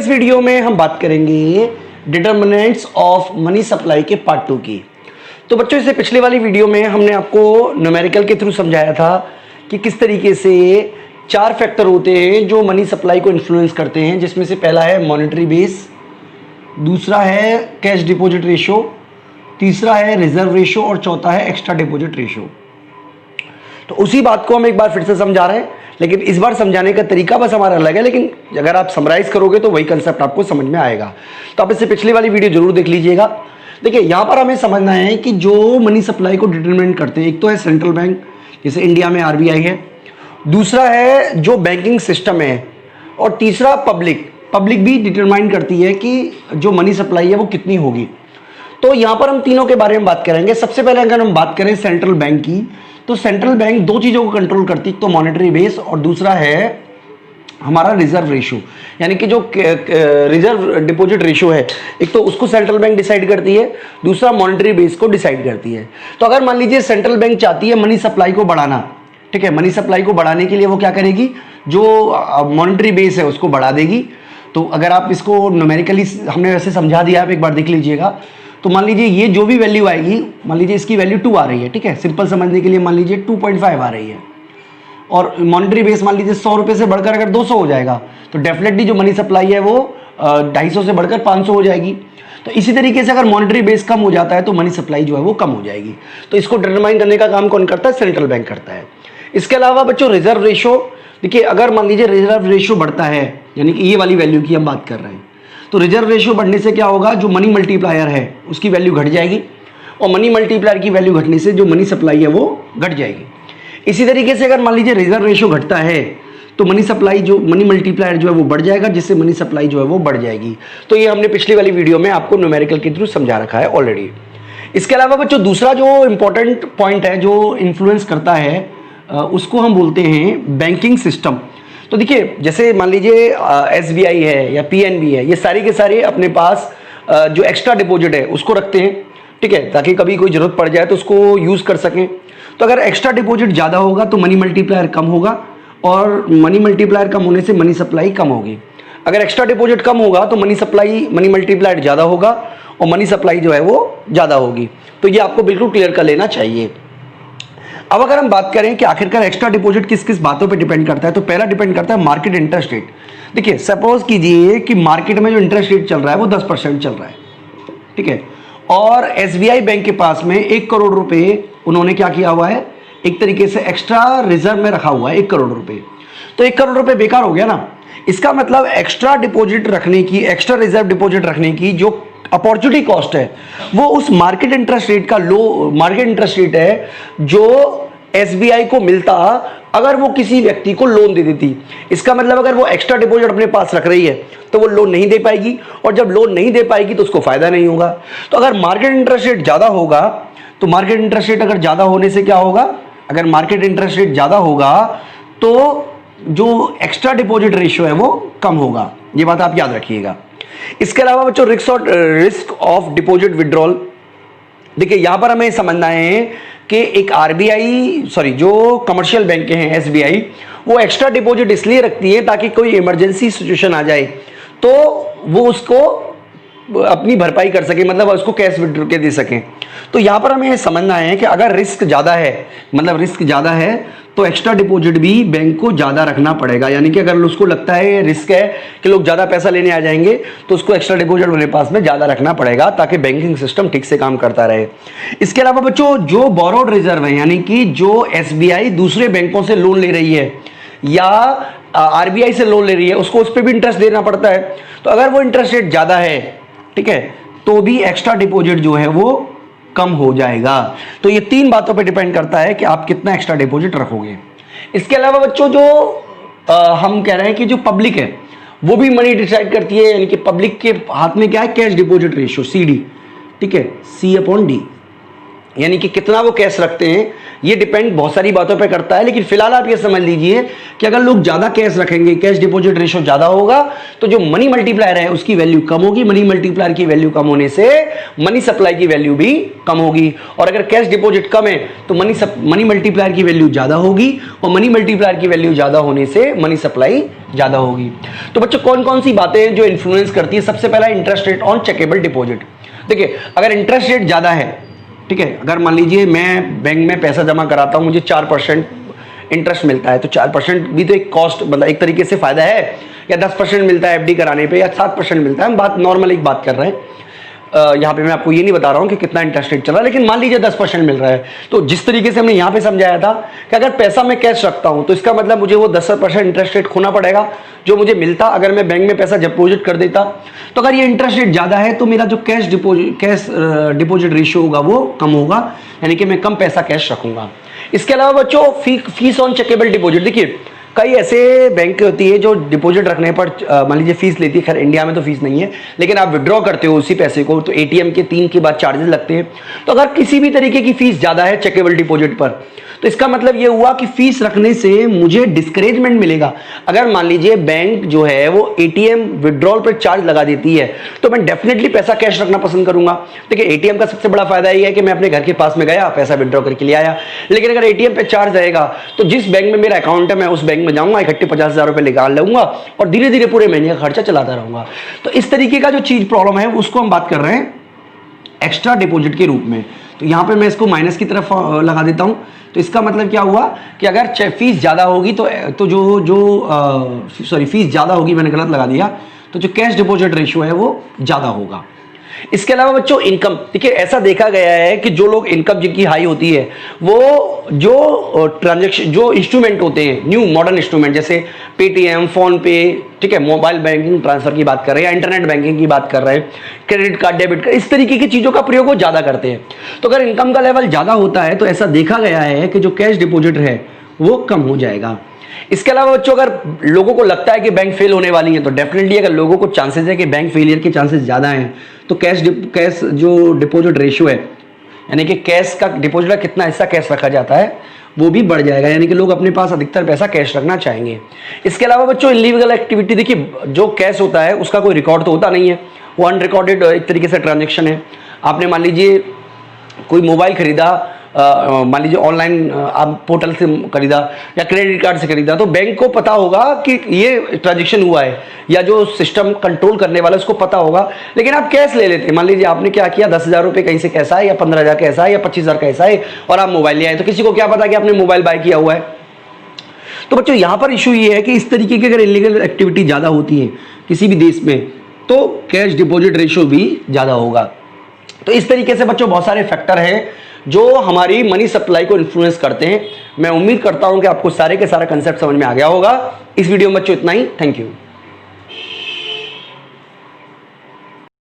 इस वीडियो में हम बात करेंगे डिटर्मिनेंट्स ऑफ मनी सप्लाई के पार्ट 2 की। तो बच्चों, इससे पिछले वाली वीडियो में हमने आपको न्यूमेरिकल के थ्रू समझाया था कि किस तरीके से 4 फैक्टर होते हैं जो मनी सप्लाई को इन्फ्लुएंस करते हैं, जिसमें से पहला है मॉनेटरी बेस, दूसरा है कैश डिपॉजिट रेशो, तीसरा है रिजर्व रेशो और चौथा है एक्स्ट्रा डिपॉजिट रेशो। तो उसी बात को हम एक बार फिर से समझा रहे हैं, लेकिन इस बार समझाने का तरीका बस हमारा अलग है, लेकिन अगर आप समराइज करोगे तो वही कंसेप्ट आपको समझ में आएगा। तो आप इससे पिछली वाली वीडियो जरूर देख लीजिएगा। देखिए, यहाँ पर हमें समझना है कि जो मनी सप्लाई को डिटरमिन करते हैं, एक तो है सेंट्रल बैंक, जैसे इंडिया में आरबीआई है, दूसरा है जो बैंकिंग सिस्टम है, और तीसरा पब्लिक भी डिटरमाइन करती है कि जो मनी सप्लाई है वो कितनी होगी। तो यहाँ पर हम तीनों के बारे में बात करेंगे। सबसे पहले अगर हम बात करें सेंट्रल बैंक की, तो सेंट्रल बैंक 2 चीज़ों को कंट्रोल करती है, एक तो मॉनेटरी बेस और दूसरा है हमारा रिजर्व रेशो, यानी कि जो रिजर्व डिपॉजिट रेशो है, एक तो उसको सेंट्रल बैंक डिसाइड करती है, दूसरा मॉनेटरी बेस को डिसाइड करती है। तो अगर मान लीजिए सेंट्रल बैंक चाहती है मनी सप्लाई को बढ़ाना, ठीक है, मनी सप्लाई को बढ़ाने के लिए वो क्या करेगी, जो मॉनेटरी बेस है उसको बढ़ा देगी। तो अगर आप इसको न्यूमेरिकली हमने वैसे समझा दिया, आप एक बार देख लीजिएगा। तो मान लीजिए ये जो भी वैल्यू आएगी, मान लीजिए इसकी वैल्यू 2 आ रही है, ठीक है, सिंपल समझने के लिए मान लीजिए 2.5 आ रही है, और मॉनेटरी बेस मान लीजिए 100 रुपये से बढ़कर अगर 200 हो जाएगा, तो डेफिनेटली जो मनी सप्लाई है वो 250 से बढ़कर 500 हो जाएगी। तो इसी तरीके से अगर मॉनेटरी बेस कम हो जाता है तो मनी सप्लाई जो है वो कम हो जाएगी। तो इसको डिटरमाइन करने का काम कौन करता है? सेंट्रल बैंक करता है। इसके अलावा बच्चों रिजर्व रेशो, देखिए अगर मान लीजिए रिजर्व रेशो बढ़ता है, यानी कि ये वाली वैल्यू की हम बात कर रहे हैं, तो रिजर्व रेशो बढ़ने से क्या होगा, जो मनी मल्टीप्लायर है उसकी वैल्यू घट जाएगी, और मनी मल्टीप्लायर की वैल्यू घटने से जो मनी सप्लाई है वो घट जाएगी। इसी तरीके से अगर मान लीजिए रिजर्व रेशो घटता है तो मनी सप्लाई जो मनी मल्टीप्लायर जो है वो बढ़ जाएगा, जिससे मनी सप्लाई जो है वो बढ़ जाएगी। तो ये हमने पिछली वाली वीडियो में आपको न्यूमेरिकल के थ्रू समझा रखा है ऑलरेडी। इसके अलावा बच्चों दूसरा जो इंपॉर्टेंट पॉइंट है जो इन्फ्लुएंस करता है, उसको हम बोलते हैं बैंकिंग सिस्टम। तो देखिए, जैसे मान लीजिए एसबीआई है या पीएनबी है, ये सारी के सारे अपने पास जो एक्स्ट्रा डिपॉजिट है उसको रखते हैं, ठीक है, ताकि कभी कोई ज़रूरत पड़ जाए तो उसको यूज़ कर सकें। तो अगर एक्स्ट्रा डिपॉजिट ज़्यादा होगा तो मनी मल्टीप्लायर कम होगा, और मनी मल्टीप्लायर कम होने से मनी सप्लाई कम होगी। अगर एक्स्ट्रा डिपॉजिट कम होगा तो मनी मल्टीप्लायर ज़्यादा होगा, और मनी सप्लाई जो है वो ज़्यादा होगी। तो ये आपको बिल्कुल क्लियर कर लेना चाहिए। अब अगर हम बात करें कि आखिरकार एक्स्ट्रा डिपॉजिट किस किस बातों पे डिपेंड करता है, तो पहला डिपेंड करता है मार्केट इंटरेस्ट रेट। देखिए, सपोज कीजिए कि मार्केट में जो इंटरेस्ट रेट चल रहा है वो 10% चल रहा है, ठीक है, और एसबीआई बैंक के पास में 1 करोड़ रुपए उन्होंने क्या किया हुआ है, एक तरीके से एक्स्ट्रा रिजर्व में रखा हुआ है 1 करोड़ रुपए। तो 1 करोड़ रुपए बेकार हो गया ना। इसका मतलब एक्स्ट्रा डिपॉजिट रखने की, एक्स्ट्रा रिजर्व डिपॉजिट रखने की जो अपॉर्चुनिटी कॉस्ट है वो उस मार्केट इंटरेस्ट रेट का लो मार्केट इंटरेस्ट रेट है जो एसबीआई को मिलता अगर वो किसी व्यक्ति को लोन दे देती। इसका मतलब अगर वो एक्स्ट्रा डिपॉजिट अपने पास रख रही है तो वो लोन नहीं दे पाएगी, और जब लोन नहीं दे पाएगी तो उसको फायदा नहीं होगा। तो अगर मार्केट इंटरेस्ट रेट ज़्यादा होगा, तो मार्केट इंटरेस्ट रेट अगर ज़्यादा होने से क्या होगा, अगर मार्केट इंटरेस्ट रेट ज़्यादा होगा तो जो एक्स्ट्रा डिपॉजिट रेशियो है वो कम होगा। ये बात आप याद रखिएगा। इसके अलावा बच्चों रिस्क ऑफ डिपॉजिट विड्रॉल। देखिए, यहां पर हमें समझना है कि एक जो कमर्शियल बैंक हैं एसबीआई, वो एक्स्ट्रा डिपॉजिट इसलिए रखती है ताकि कोई इमरजेंसी सिचुएशन आ जाए तो वो उसको अपनी भरपाई कर सके, मतलब उसको कैश विड्रॉ के दे सकें। तो यहाँ पर हमें समझना है कि अगर रिस्क ज़्यादा है, तो एक्स्ट्रा डिपॉजिट भी बैंक को ज़्यादा रखना पड़ेगा। यानी कि अगर उसको लगता है रिस्क है कि लोग ज़्यादा पैसा लेने आ जाएंगे, तो उसको एक्स्ट्रा डिपॉजिट अपने पास में ज़्यादा रखना पड़ेगा ताकि बैंकिंग सिस्टम ठीक से काम करता रहे। इसके अलावा बच्चों जो बोरोड रिजर्व है, यानी कि जो एसबीआई दूसरे बैंकों से लोन ले रही है या आरबीआई से लोन ले रही है, उसको उस पर भी इंटरेस्ट देना पड़ता है। तो अगर वो इंटरेस्ट रेट ज़्यादा है, ठीक है, तो भी एक्स्ट्रा डिपॉजिट जो है वो कम हो जाएगा। तो ये 3 बातों पे डिपेंड करता है कि आप कितना एक्स्ट्रा डिपॉजिट रखोगे। इसके अलावा बच्चों जो हम कह रहे हैं कि जो पब्लिक है वो भी मनी डिसाइड करती है, यानी कि पब्लिक के हाथ में क्या है, कैश डिपॉजिट रेशियो, CD, ठीक है, C/D। यानी कि कितना वो कैश रखते हैं, ये डिपेंड बहुत सारी बातों पे करता है। लेकिन फिलहाल आप ये समझ लीजिए कि अगर लोग ज़्यादा कैश रखेंगे, कैश डिपॉजिट रेशो ज़्यादा होगा, तो जो मनी मल्टीप्लायर है उसकी वैल्यू कम होगी। मनी मल्टीप्लायर की वैल्यू कम होने से मनी सप्लाई की वैल्यू भी कम होगी। और अगर कैश डिपॉजिट कम है तो मनी मल्टीप्लायर की वैल्यू ज़्यादा होगी, और मनी मल्टीप्लायर की वैल्यू ज़्यादा होने से मनी सप्लाई ज़्यादा होगी। तो बच्चों कौन कौन सी बातें जो इन्फ्लुएंस करती है? सबसे पहला interest rate on checkable deposit. देखिए, अगर इंटरेस्ट रेट ज़्यादा है, ठीक है, अगर मान लीजिए मैं बैंक में पैसा जमा कराता हूँ, मुझे 4% इंटरेस्ट मिलता है, तो 4% भी तो एक कॉस्ट, मतलब एक तरीके से फायदा है। या 10% मिलता है एफडी कराने पे, या 7% मिलता है, हम बात नॉर्मल एक बात कर रहे हैं। यहाँ पे मैं आपको ये नहीं बता रहा हूँ कि कितना इंटरेस्ट रेट चल रहा है, लेकिन मान लीजिए 10% मिल रहा है। तो जिस तरीके से हमने यहाँ पे समझाया था कि अगर पैसा मैं कैश रखता हूँ तो इसका मतलब मुझे वो 10% इंटरेस्ट रेट खोना पड़ेगा जो मुझे मिलता अगर मैं बैंक में पैसा डिपॉजिट कर देता। तो अगर ये इंटरेस्ट रेट ज़्यादा है तो मेरा जो कैश डिपॉजिट रेशियो होगा वो कम होगा, यानी कि मैं कम पैसा कैश रखूंगा। इसके अलावा बच्चों फीस ऑन चेकेबल डिपॉजिट। देखिए, कई ऐसे बैंक होती है जो डिपॉजिट रखने पर मान लीजिए फीस लेती है। खैर इंडिया में तो फीस नहीं है, लेकिन आप विड्रॉ करते हो उसी पैसे को तो एटीएम के 3 के बाद चार्जेस लगते हैं। तो अगर किसी भी तरीके की फीस ज़्यादा है चेकेबल डिपॉजिट पर, तो इसका मतलब ये हुआ कि फीस रखने से मुझे डिस्करेजमेंट मिलेगा। अगर मान लीजिए बैंक जो है वो एटीएम विड्रॉल पर चार्ज लगा देती है तो मैं डेफिनेटली पैसा कैश रखना पसंद करूंगा। देखिए, एटीएम का सबसे बड़ा फायदा ये है कि मैं अपने घर के पास में गया, पैसा विड्रॉ करके ले आया। लेकिन अगर एटीएम पे चार्ज रहेगा तो जिस बैंक में मेरा अकाउंट है मैं उस बैंक में जाऊंगा, इकट्ठे 50,000 रुपए निकाल लूंगा और धीरे धीरे पूरे महीने का खर्चा चलाता रहूंगा। तो इस तरीके का जो चीज प्रॉब्लम है उसको हम बात कर रहे हैं एक्स्ट्रा डिपॉजिट के रूप में। तो यहां पे मैं इसको माइनस की तरफ लगा देता हूं। तो इसका मतलब क्या हुआ कि अगर फीस ज़्यादा होगी तो जो फीस ज़्यादा होगी, मैंने गलत लगा दिया, तो जो कैश डिपॉजिट रेशियो है वो ज़्यादा होगा। इसके अलावा बच्चों इनकम, देखिए ऐसा देखा गया है कि जो लोग इनकम जिनकी हाई होती है वो जो ट्रांजेक्शन जो इंस्ट्रूमेंट होते हैं, न्यू मॉडर्न इंस्ट्रूमेंट जैसे पेटीएम, फोन पे, ठीक है, मोबाइल बैंकिंग ट्रांसफर की बात कर रहे हैं या इंटरनेट बैंकिंग की बात कर रहे हैं, क्रेडिट कार्ड, डेबिट कार्ड, इस तरीके की चीज़ों का प्रयोग वो ज़्यादा करते हैं। तो अगर इनकम का लेवल ज़्यादा होता है तो ऐसा देखा गया है कि जो कैश डिपॉजिट है वो कम हो जाएगा। इसके अलावा बच्चों अगर लोगों को लगता है कि बैंक फेल होने वाली है तो डेफिनेटली अगर लोगों को चांसेस है कि बैंक फेलियर के चांसेस ज़्यादा हैं तो कैश जो डिपॉजिट रेशियो है, यानी कि कैश का डिपॉजिट का कितना हिस्सा कैश रखा जाता है वो भी बढ़ जाएगा, यानी कि लोग अपने पास अधिकतर पैसा कैश रखना चाहेंगे। इसके अलावा बच्चों इलीगल एक्टिविटी, देखिए जो कैश होता है उसका कोई रिकॉर्ड तो होता नहीं है, वो अनरिकॉर्डेड एक तरीके से ट्रांजेक्शन है। आपने मान लीजिए कोई मोबाइल खरीदा, मान लीजिए ऑनलाइन आप पोर्टल से खरीदा या क्रेडिट कार्ड से खरीदा, तो बैंक को पता होगा कि ये ट्रांजेक्शन हुआ है, या जो सिस्टम कंट्रोल करने वाला उसको पता होगा। लेकिन आप कैश ले लेते हैं, मान लीजिए आपने क्या किया, 10,000 रुपये कहीं से कैसा है, या 15,000 कैसा है, या 25,000 कैसा है, और आप मोबाइल ले आए, तो किसी को क्या पता कि आपने मोबाइल बाय किया हुआ है। तो बच्चों यहाँ पर इशू ये है कि इस तरीके की अगर इलीगल एक्टिविटी ज़्यादा होती है किसी भी देश में तो कैश डिपॉजिट रेशियो भी ज़्यादा होगा। तो इस तरीके से बच्चों बहुत सारे फैक्टर हैं जो हमारी मनी सप्लाई को इन्फ्लुएंस करते हैं। मैं उम्मीद करता हूं कि आपको सारे के सारा कंसेप्ट समझ में आ गया होगा। इस वीडियो में बच्चों इतना ही। Thank you.